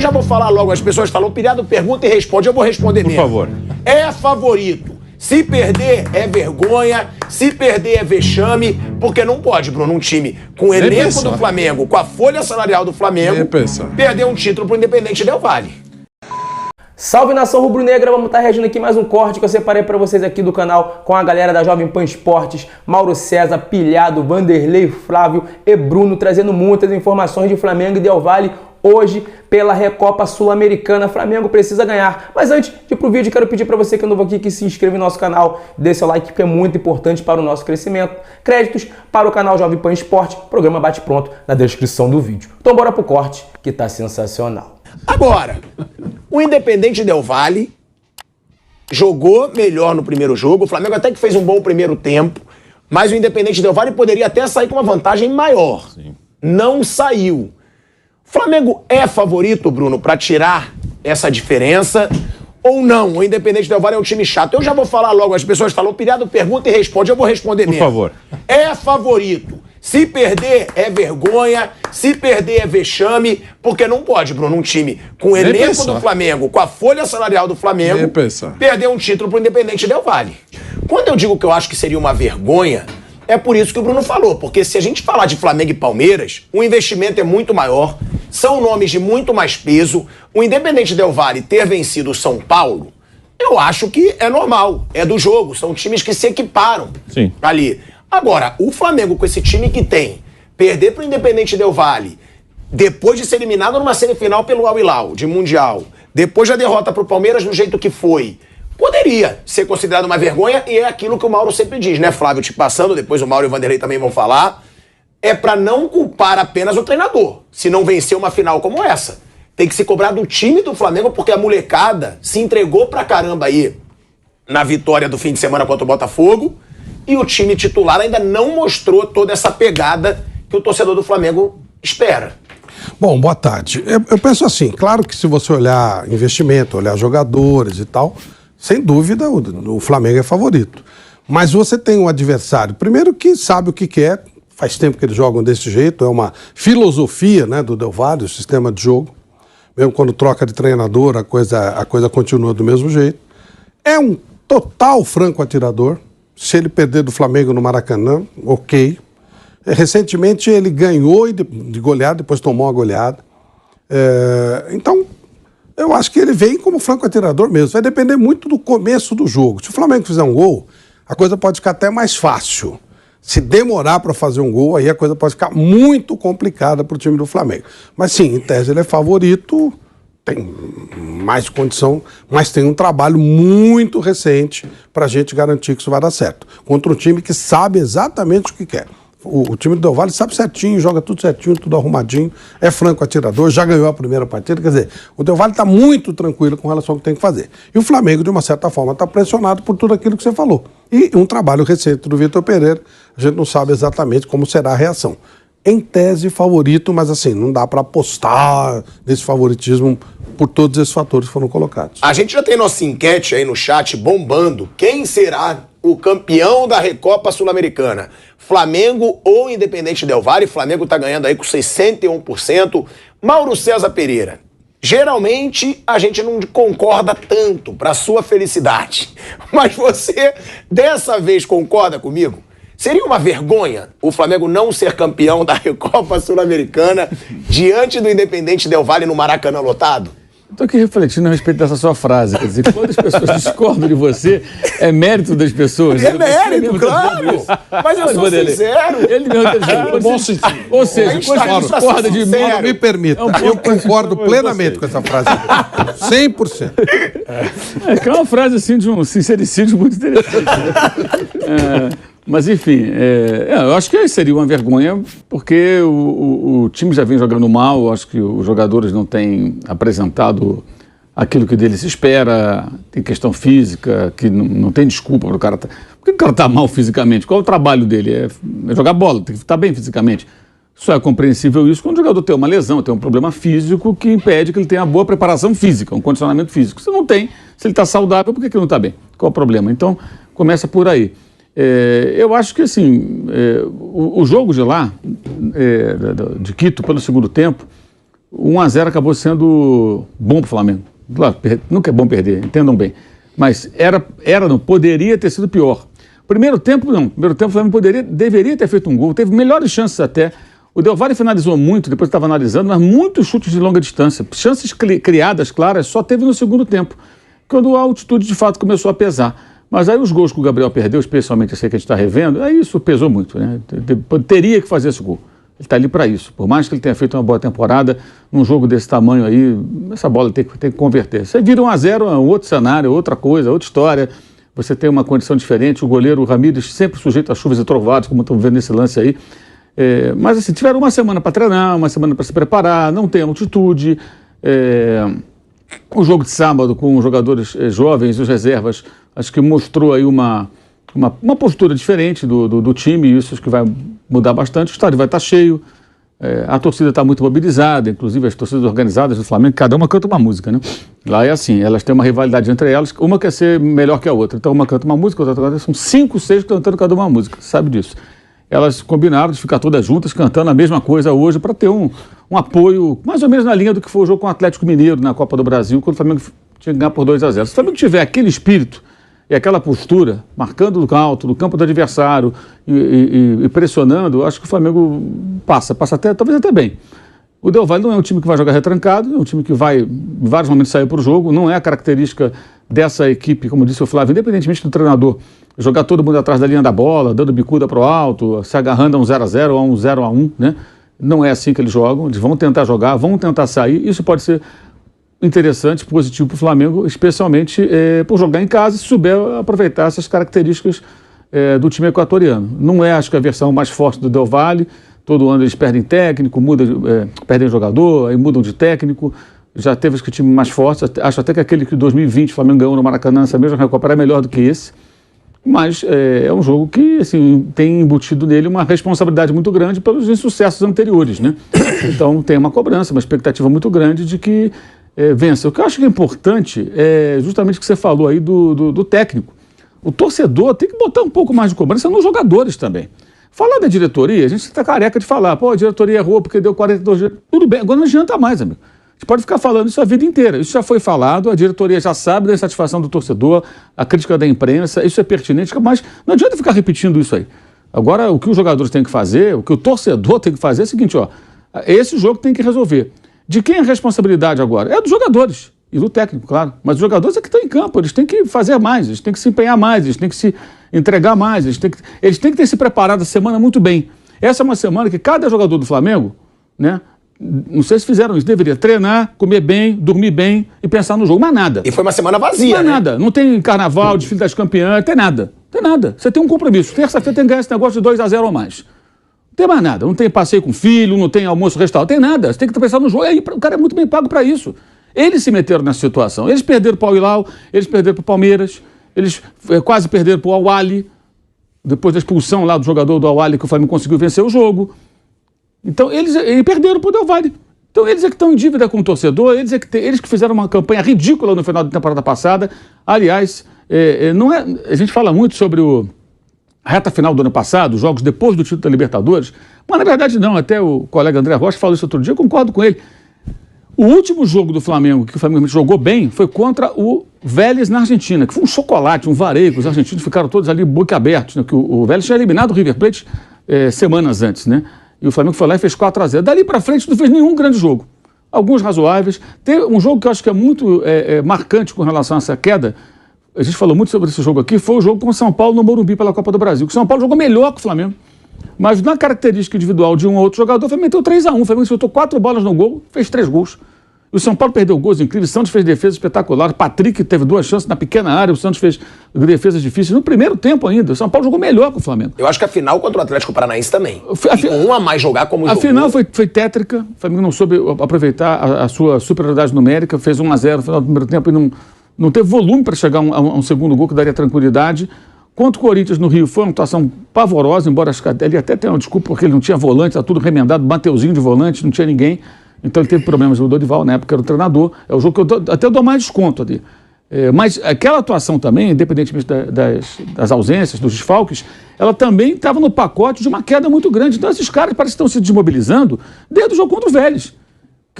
Já vou falar logo, as pessoas falam, Piriado pergunta e responde, eu vou responder mesmo. Por favor. É favorito. Se perder é vergonha, se perder é vexame, porque não pode, Bruno, um time com o elenco do Flamengo, com a folha salarial do Flamengo, perder um título pro Independente Del Valle. Salve nação rubro-negra, vamos estar reagindo aqui mais um corte que eu separei para vocês aqui do canal com a galera da Jovem Pan Esportes, Mauro César, Pilhado, Vanderlei, Flávio e Bruno, trazendo muitas informações de Flamengo e Del Valle hoje pela Recopa Sul-Americana. Flamengo precisa ganhar. Mas antes de ir pro vídeo, quero pedir para você que é novo aqui que se inscreva no nosso canal, dê seu like que é muito importante para o nosso crescimento. Créditos para o canal Jovem Pan Esporte, programa Bate Pronto na descrição do vídeo. Então bora pro corte que tá sensacional. Agora, o Independente Del Valle jogou melhor no primeiro jogo. O Flamengo até que fez um bom primeiro tempo, mas o Independente Del Valle poderia até sair com uma vantagem maior. Sim. Não saiu. O Flamengo é favorito, Bruno, para tirar essa diferença ou não? O Independente Del Valle é um time chato. Eu já vou falar logo, as pessoas falam, Piriado pergunta e responde, eu vou responder mesmo. Por favor. É favorito. Se perder é vergonha, se perder é vexame, porque não pode, Bruno, um time com o elenco do Flamengo, com a folha salarial do Flamengo, perder um título pro Independente Del Valle. Quando eu digo que eu acho que seria uma vergonha, é por isso que o Bruno falou, porque se a gente falar de Flamengo e Palmeiras, o investimento é muito maior, são nomes de muito mais peso. O Independente Del Valle ter vencido o São Paulo, eu acho que é normal, é do jogo, são times que se equiparam ali. Agora, o Flamengo com esse time que tem, perder pro Independente Del Valle, depois de ser eliminado numa semifinal pelo Al Hilal, de Mundial, depois da derrota pro Palmeiras do jeito que foi, poderia ser considerado uma vergonha, e é aquilo que o Mauro sempre diz, né, Flávio? Te passando, depois o Mauro e o Vanderlei também vão falar, é pra não culpar apenas o treinador, se não vencer uma final como essa. Tem que se cobrar do time do Flamengo, porque a molecada se entregou pra caramba aí na vitória do fim de semana contra o Botafogo, e o time titular ainda não mostrou toda essa pegada que o torcedor do Flamengo espera. Bom, boa tarde. Eu penso assim, claro que se você olhar investimento, olhar jogadores e tal, sem dúvida o Flamengo é favorito. Mas você tem um adversário, primeiro que sabe o que quer, faz tempo que eles jogam desse jeito, é uma filosofia, né, do Del Valle, o sistema de jogo. Mesmo quando troca de treinador, a coisa continua do mesmo jeito. É um total franco atirador. Se ele perder do Flamengo no Maracanã, ok. Recentemente ele ganhou de goleada, depois tomou uma goleada. Então, eu acho que ele vem como franco atirador mesmo. Vai depender muito do começo do jogo. Se o Flamengo fizer um gol, a coisa pode ficar até mais fácil. Se demorar para fazer um gol, aí a coisa pode ficar muito complicada para o time do Flamengo. Mas sim, em tese ele é favorito, tem mais condição, mas tem um trabalho muito recente para a gente garantir que isso vai dar certo. Contra um time que sabe exatamente o que quer. O time do Del Valle sabe certinho, joga tudo certinho, tudo arrumadinho, é franco atirador, já ganhou a primeira partida, quer dizer, o Del Valle está muito tranquilo com relação ao que tem que fazer. E o Flamengo, de uma certa forma, está pressionado por tudo aquilo que você falou. E um trabalho recente do Vitor Pereira, a gente não sabe exatamente como será a reação. Em tese, favorito, mas assim, não dá para apostar nesse favoritismo por todos esses fatores que foram colocados. A gente já tem nossa enquete aí no chat bombando. Quem será o campeão da Recopa Sul-Americana? Flamengo ou Independente Del Valle? Flamengo tá ganhando aí com 61%. Mauro César Pereira. Geralmente a gente não concorda tanto, para sua felicidade. Mas você dessa vez concorda comigo? Seria uma vergonha o Flamengo não ser campeão da Recopa Sul-Americana diante do Independente Del Valle no Maracanã lotado? Estou aqui refletindo a respeito dessa sua frase. Quer dizer, quando as pessoas discordam de você, é mérito das pessoas. É mérito, claro. Mas eu sou sincero. Ele mesmo bom sentido. Ou seja, quando você discorda de mim... Não me permita, eu concordo plenamente com essa frase. 100%. Que é uma frase assim de um sincericídio muito interessante. Mas, enfim, eu acho que seria uma vergonha, porque o time já vem jogando mal, acho que os jogadores não têm apresentado aquilo que dele se espera, tem questão física, que não tem desculpa para o cara. Por que o cara está mal fisicamente? Qual é o trabalho dele? É jogar bola, tem que estar bem fisicamente. Só é compreensível isso quando o jogador tem uma lesão, tem um problema físico que impede que ele tenha uma boa preparação física, um condicionamento físico. Se não tem, se ele está saudável, por que ele não está bem? Qual é o problema? Então, começa por aí. Eu acho que assim, o jogo de lá, de Quito, pelo segundo tempo, 1-0 acabou sendo bom para o Flamengo. Claro, nunca é bom perder, entendam bem. Mas não, poderia ter sido pior. Primeiro tempo, não. Primeiro tempo o Flamengo deveria ter feito um gol. Teve melhores chances até. O Del Valle finalizou muito, depois estava analisando, mas muitos chutes de longa distância. Chances criadas, claras, só teve no segundo tempo, quando a altitude de fato começou a pesar. Mas aí os gols que o Gabriel perdeu, especialmente esse que a gente está revendo, aí isso pesou muito, né? Teria que fazer esse gol. Ele está ali para isso. Por mais que ele tenha feito uma boa temporada, num jogo desse tamanho aí, essa bola tem que converter. Você vira 1-0, é um outro cenário, outra coisa, outra história. Você tem uma condição diferente. O goleiro Ramírez sempre sujeito a chuvas e trovados, como estamos vendo nesse lance aí. Mas assim, tiveram uma semana para treinar, uma semana para se preparar, não tem altitude. O jogo de sábado com os jogadores jovens, os reservas, acho que mostrou aí uma postura diferente do time, e isso acho que vai mudar bastante. O estádio vai estar cheio, a torcida está muito mobilizada, inclusive as torcidas organizadas do Flamengo, cada uma canta uma música, né? Lá é assim, elas têm uma rivalidade entre elas, uma quer ser melhor que a outra, então uma canta uma música, outra canta, são 5, 6 cantando cada uma música, sabe disso. Elas combinaram de ficar todas juntas cantando a mesma coisa hoje para ter um apoio mais ou menos na linha do que foi o jogo com o Atlético Mineiro na Copa do Brasil, quando o Flamengo tinha que ganhar por 2-0. Se o Flamengo tiver aquele espírito e aquela postura, marcando do alto, no campo do adversário e pressionando, acho que o Flamengo passa até, talvez até bem. O Del Valle não é um time que vai jogar retrancado, é um time que vai, em vários momentos, sair para o jogo, não é a característica dessa equipe, como disse o Flávio, independentemente do treinador, jogar todo mundo atrás da linha da bola, dando bicuda para o alto, se agarrando a um 0-0 ou a um 0-1, né? Não é assim que eles jogam, eles vão tentar jogar, vão tentar sair, isso pode ser interessante, positivo para o Flamengo, especialmente por jogar em casa e souber aproveitar essas características do time equatoriano. Não é, acho que, a versão mais forte do Del Valle. Todo ano eles perdem técnico, perdem jogador, aí mudam de técnico. Já teve o time mais forte, acho até que aquele que em 2020 o Flamengo ganhou no Maracanã, essa mesma Recopa, é melhor do que esse. Mas é um jogo que assim, tem embutido nele uma responsabilidade muito grande pelos insucessos anteriores, né? Então tem uma cobrança, uma expectativa muito grande de que vença. O que eu acho que é importante é justamente o que você falou aí do técnico. O torcedor tem que botar um pouco mais de cobrança nos jogadores também. Falar da diretoria, a gente está careca de falar, a diretoria errou porque deu 42 dias. Tudo bem, agora não adianta mais, amigo. A gente pode ficar falando isso a vida inteira. Isso já foi falado, a diretoria já sabe da insatisfação do torcedor, a crítica da imprensa, isso é pertinente, mas não adianta ficar repetindo isso aí. Agora, o que os jogadores têm que fazer, o que o torcedor tem que fazer é o seguinte, esse jogo tem que resolver. De quem é a responsabilidade agora? É dos jogadores e do técnico, claro. Mas os jogadores é que estão em campo, eles têm que fazer mais, eles têm que se empenhar mais, eles têm que se entregar mais, eles têm que ter se preparado a semana muito bem. Essa é uma semana que cada jogador do Flamengo, né? Não sei se fizeram isso, deveria treinar, comer bem, dormir bem e pensar no jogo, mas nada. E foi uma semana vazia, mas nada, não tem carnaval, desfile das campeãs, tem nada. Tem nada, você tem um compromisso, terça-feira tem que ganhar esse negócio de 2-0 ou mais. Não tem mais nada, não tem passeio com filho, não tem almoço restaurante, tem nada, você tem que pensar no jogo, aí o cara é muito bem pago para isso. Eles se meteram nessa situação, eles perderam para o Al-Hilal, eles perderam para o Palmeiras, eles quase perderam para o Al-Ahly, depois da expulsão lá do jogador do Al-Ahly que o Flamengo conseguiu vencer o jogo. Então, eles perderam para o Del Valle. Então, eles é que estão em dívida com o torcedor, eles que fizeram uma campanha ridícula no final da temporada passada. Aliás, a gente fala muito sobre a reta final do ano passado, os jogos depois do título da Libertadores, mas na verdade não, até o colega André Rocha falou isso outro dia, eu concordo com ele. O último jogo do Flamengo, que o Flamengo jogou bem, foi contra o Vélez na Argentina, que foi um chocolate, um vareio, os argentinos ficaram todos ali boquiabertos, né, que o Vélez tinha eliminado o River Plate semanas antes, né? E o Flamengo foi lá e fez 4-0. Dali para frente não fez nenhum grande jogo. Alguns razoáveis. Tem um jogo que eu acho que é muito marcante com relação a essa queda. A gente falou muito sobre esse jogo aqui. Foi o jogo com o São Paulo no Morumbi pela Copa do Brasil. O São Paulo jogou melhor que o Flamengo. Mas na característica individual de um ou outro jogador, o Flamengo meteu 3-1. O Flamengo soltou 4 bolas no gol, fez 3 gols. O São Paulo perdeu gols incríveis, o Santos fez defesa espetacular, o Patrick teve 2 chances na pequena área, o Santos fez defesas difíceis. No primeiro tempo ainda, o São Paulo jogou melhor que o Flamengo. Eu acho que a final contra o Atlético Paranaense também. Um a mais jogar como jogou. A final foi tétrica, o Flamengo não soube aproveitar a sua superioridade numérica, fez 1-0 no final do primeiro tempo e não teve volume para chegar a um segundo gol que daria tranquilidade. Quanto o Corinthians no Rio, foi uma atuação pavorosa, embora ele até tenha uma desculpa porque ele não tinha volante, está tudo remendado, Mateuzinho de volante, não tinha ninguém. Então ele teve problemas, o Dorival, na época era o treinador. É o jogo que eu até dou mais desconto ali. Mas aquela atuação também, independentemente das ausências, dos desfalques, ela também estava no pacote de uma queda muito grande. Então esses caras parecem que estão se desmobilizando desde o jogo contra o Vélez.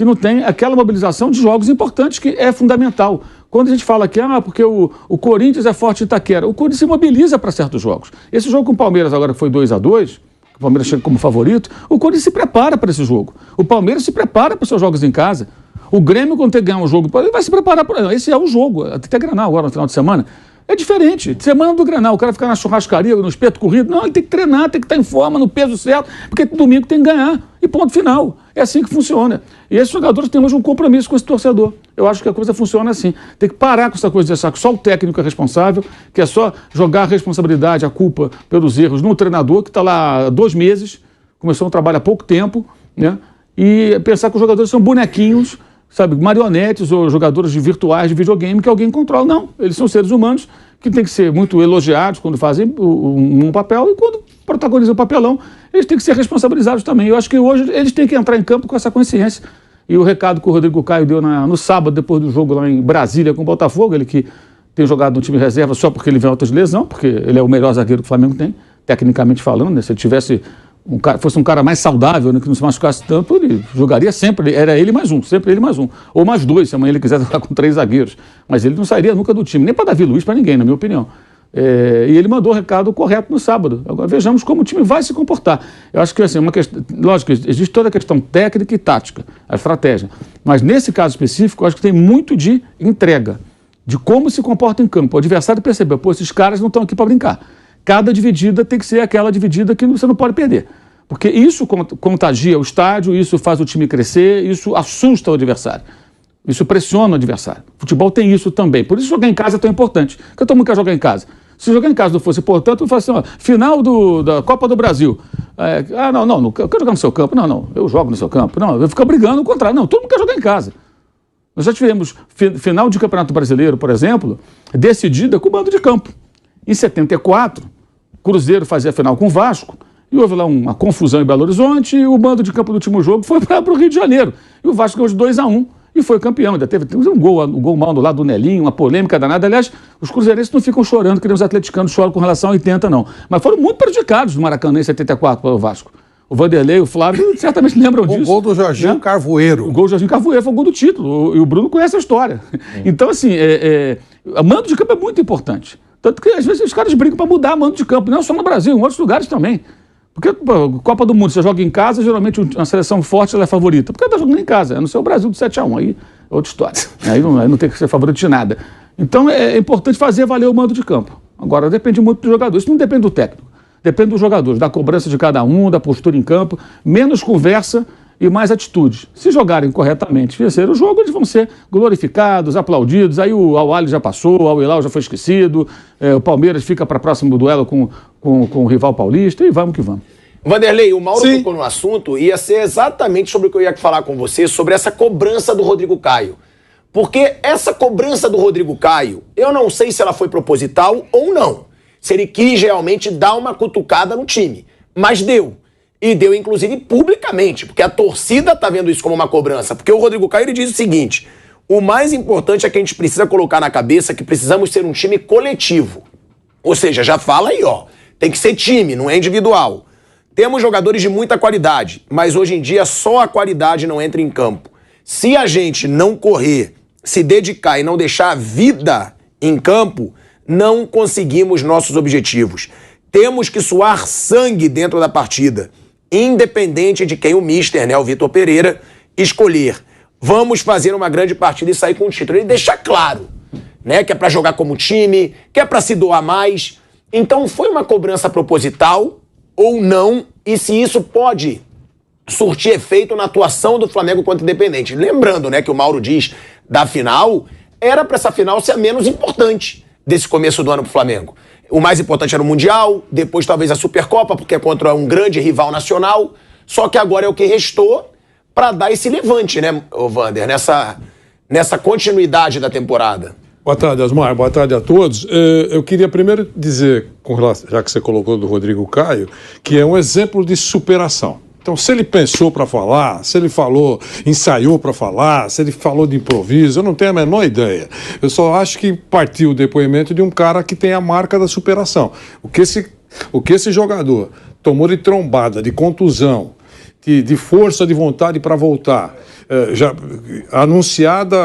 que não tem aquela mobilização de jogos importantes que é fundamental. Quando a gente fala aqui, porque o Corinthians é forte em Itaquera, o Corinthians se mobiliza para certos jogos. Esse jogo com o Palmeiras agora que foi 2-2, o Palmeiras chega como favorito, o Corinthians se prepara para esse jogo. O Palmeiras se prepara para os seus jogos em casa. O Grêmio, quando tem que ganhar um jogo, ele vai se preparar para... Esse é o jogo. Tem que Grenal agora no final de semana. É diferente. Semana do Grenal, o cara fica na churrascaria, no espeto corrido. Não, ele tem que treinar, tem que estar em forma, no peso certo, porque domingo tem que ganhar. E ponto final. É assim que funciona. E esses jogadores têm hoje um compromisso com esse torcedor. Eu acho que a coisa funciona assim. Tem que parar com essa coisa de achar que só o técnico é responsável, que é só jogar a responsabilidade, a culpa pelos erros no treinador, que está lá há 2 meses, começou um trabalho há pouco tempo, né? E pensar que os jogadores são bonequinhos, sabe, marionetes ou jogadores virtuais de videogame que alguém controla. Não, eles são seres humanos que têm que ser muito elogiados quando fazem um papel e quando protagonizam o papelão, eles têm que ser responsabilizados também. Eu acho que hoje eles têm que entrar em campo com essa consciência. E o recado que o Rodrigo Caio deu no sábado, depois do jogo lá em Brasília com o Botafogo, ele que tem jogado no time reserva só porque ele vem alta de lesão, porque ele é o melhor zagueiro que o Flamengo tem, tecnicamente falando, né? Se ele tivesse... fosse um cara mais saudável, né, que não se machucasse tanto, ele jogaria sempre, era ele mais um, sempre ele mais um. Ou mais 2, se amanhã ele quiser jogar com 3 zagueiros. Mas ele não sairia nunca do time, nem para Davi Luiz, para ninguém, na minha opinião. E ele mandou o recado correto no sábado. Agora vejamos como o time vai se comportar. Eu acho que assim, lógico, existe toda a questão técnica e tática, a estratégia. Mas nesse caso específico, eu acho que tem muito de entrega, de como se comporta em campo. O adversário percebeu, esses caras não estão aqui para brincar. Cada dividida tem que ser aquela dividida que você não pode perder. Porque isso contagia o estádio, isso faz o time crescer, isso assusta o adversário. Isso pressiona o adversário. O futebol tem isso também. Por isso jogar em casa é tão importante. Porque todo mundo quer jogar em casa. Se jogar em casa não fosse importante, eu falo assim, final da Copa do Brasil. Não quero jogar no seu campo. Não, eu jogo no seu campo. Não, eu fico brigando contra. Não, todo mundo quer jogar em casa. Nós já tivemos final de Campeonato Brasileiro, por exemplo, decidida com o mando de campo. Em 74, Cruzeiro fazia a final com o Vasco, e houve lá uma confusão em Belo Horizonte, e o mando de campo do último jogo foi para o Rio de Janeiro. E o Vasco ganhou de 2-1 e foi campeão. Ainda teve um gol mal do lado do Nelinho, uma polêmica danada. Aliás, os cruzeirenses não ficam chorando, que nem os atleticanos choram com relação a 80, não. Mas foram muito prejudicados no Maracanã em 74 pelo Vasco. O Vanderlei, o Flávio, certamente lembram disso. O gol do Jorginho Carvoeiro. O gol do Jorginho Carvoeiro foi o gol do título, e o Bruno conhece a história. Então, assim, o mando de campo é muito importante. Tanto que, às vezes, os caras brigam para mudar mando de campo, não só no Brasil, em outros lugares também. Porque, Copa do Mundo, você joga em casa, geralmente uma seleção forte ela é favorita. Porque ela está jogando em casa, é no seu Brasil do 7-1, aí é outra história. Aí não tem que ser favorito de nada. Então, é importante fazer valer o mando de campo. Agora, depende muito do jogador, isso não depende do técnico. Depende dos jogadores, da cobrança de cada um, da postura em campo, menos conversa e mais atitude. Se jogarem corretamente, vencer o jogo, eles vão ser glorificados, aplaudidos. Aí o Al-Ahly já passou, o Al-Hilal já foi esquecido, o Palmeiras fica para próximo duelo com o rival paulista e vamos que vamos. Vanderlei, o Mauro tocou no assunto, ia ser exatamente sobre o que eu ia falar com você, sobre essa cobrança do Rodrigo Caio. Porque essa cobrança do Rodrigo Caio, eu não sei se ela foi proposital ou não. Se ele quis realmente dar uma cutucada no time. Mas deu. E deu, inclusive, publicamente, porque a torcida tá vendo isso como uma cobrança. Porque o Rodrigo Caio, ele diz o seguinte: o mais importante é que a gente precisa colocar na cabeça que precisamos ser um time coletivo. Ou seja, já fala aí, tem que ser time, não é individual. Temos jogadores de muita qualidade, mas hoje em dia só a qualidade não entra em campo. Se a gente não correr, se dedicar e não deixar a vida em campo, não conseguimos nossos objetivos. Temos que suar sangue dentro da partida, independente de quem o mister, o Vitor Pereira, escolher. Vamos fazer uma grande partida e sair com o título. Ele deixa claro, que é para jogar como time, que é para se doar mais. Então foi uma cobrança proposital ou não, e se isso pode surtir efeito na atuação do Flamengo contra o Independente. Lembrando, que o Mauro diz da final, era para essa final ser a menos importante desse começo do ano pro Flamengo. O mais importante era o Mundial, depois talvez a Supercopa, porque é contra um grande rival nacional, só que agora é o que restou para dar esse levante, Vander, nessa continuidade da temporada. Boa tarde, Asmar, boa tarde a todos. Eu queria primeiro dizer, já que você colocou do Rodrigo Caio, que é um exemplo de superação. Então, se ele pensou para falar, se ele ensaiou para falar, se ele falou de improviso, eu não tenho a menor ideia. Eu só acho que partiu o depoimento de um cara que tem a marca da superação. O que esse jogador tomou de trombada, de contusão, de força de vontade para voltar. Já anunciado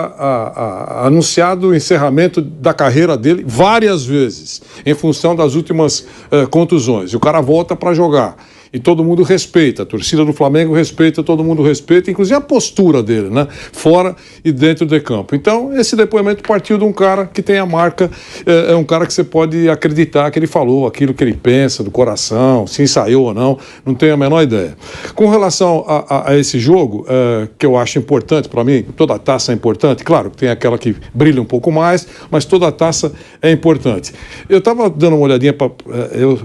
o encerramento da carreira dele várias vezes, em função das últimas contusões. E o cara volta para jogar. E todo mundo respeita, a torcida do Flamengo respeita, todo mundo respeita, inclusive a postura dele, né? Fora e dentro de campo. Então, esse depoimento partiu de um cara que tem a marca, é um cara que você pode acreditar que ele falou aquilo que ele pensa, do coração, se ensaiou ou não tenho a menor ideia. Com relação a esse jogo, que eu acho importante para mim, toda a taça é importante, claro, tem aquela que brilha um pouco mais, mas toda a taça é importante. Eu estava dando uma olhadinha,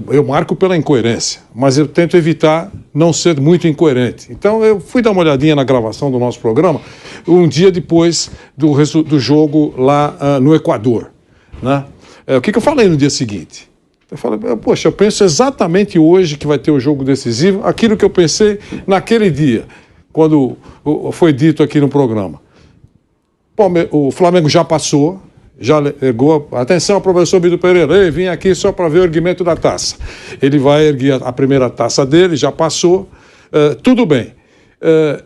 eu marco pela incoerência, mas eu tento evitar não ser muito incoerente. Então eu fui dar uma olhadinha na gravação do nosso programa um dia depois do jogo lá no Equador, né? O que eu falei no dia seguinte? Eu falei, poxa, eu penso exatamente hoje que vai ter o jogo decisivo, aquilo que eu pensei naquele dia, quando foi dito aqui no programa. O Flamengo já passou, já ergou. Atenção, professor Bido Pereira, eu vim aqui só para ver o erguimento da taça. Ele vai erguer a primeira taça dele, já passou, tudo bem.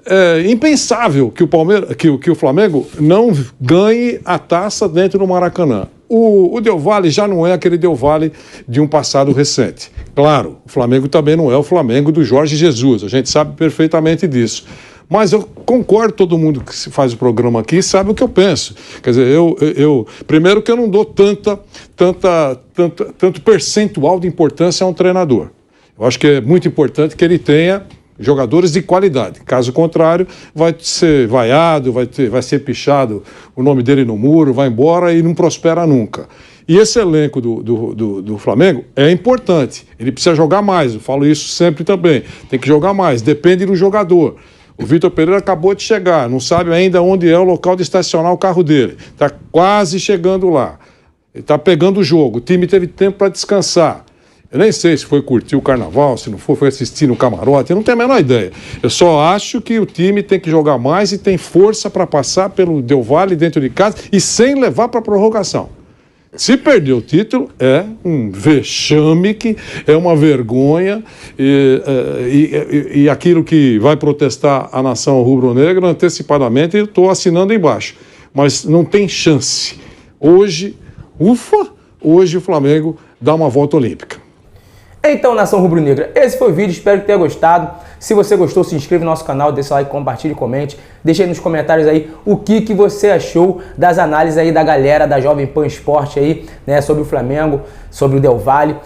É impensável que o Flamengo não ganhe a taça dentro do Maracanã. O Del Valle já não é aquele Del Valle de um passado recente. Claro, o Flamengo também não é o Flamengo do Jorge Jesus, a gente sabe perfeitamente disso. Mas eu concordo, todo mundo que faz o programa aqui sabe o que eu penso. Quer dizer, primeiro que eu não dou tanto percentual de importância a um treinador. Eu acho que é muito importante que ele tenha jogadores de qualidade. Caso contrário, vai ser vaiado, vai ser pichado o nome dele no muro, vai embora e não prospera nunca. E esse elenco do Flamengo é importante. Ele precisa jogar mais, eu falo isso sempre também. Tem que jogar mais, depende do jogador. O Vitor Pereira acabou de chegar, não sabe ainda onde é o local de estacionar o carro dele. Está quase chegando lá. Ele está pegando o jogo, o time teve tempo para descansar. Eu nem sei se foi curtir o carnaval, se não foi assistir no camarote, eu não tenho a menor ideia. Eu só acho que o time tem que jogar mais e tem força para passar pelo Del Valle dentro de casa e sem levar para a prorrogação. Se perder o título, é um vexame, que é uma vergonha, e aquilo que vai protestar a nação rubro-negra antecipadamente, eu estou assinando embaixo. Mas não tem chance. Hoje o Flamengo dá uma volta olímpica. Então, nação rubro-negra, esse foi o vídeo, espero que tenha gostado. Se você gostou, se inscreva no nosso canal, deixa o like, compartilhe, comente. Deixe aí nos comentários aí o que você achou das análises aí da galera da Jovem Pan Esporte aí, né, sobre o Flamengo, sobre o Del Valle.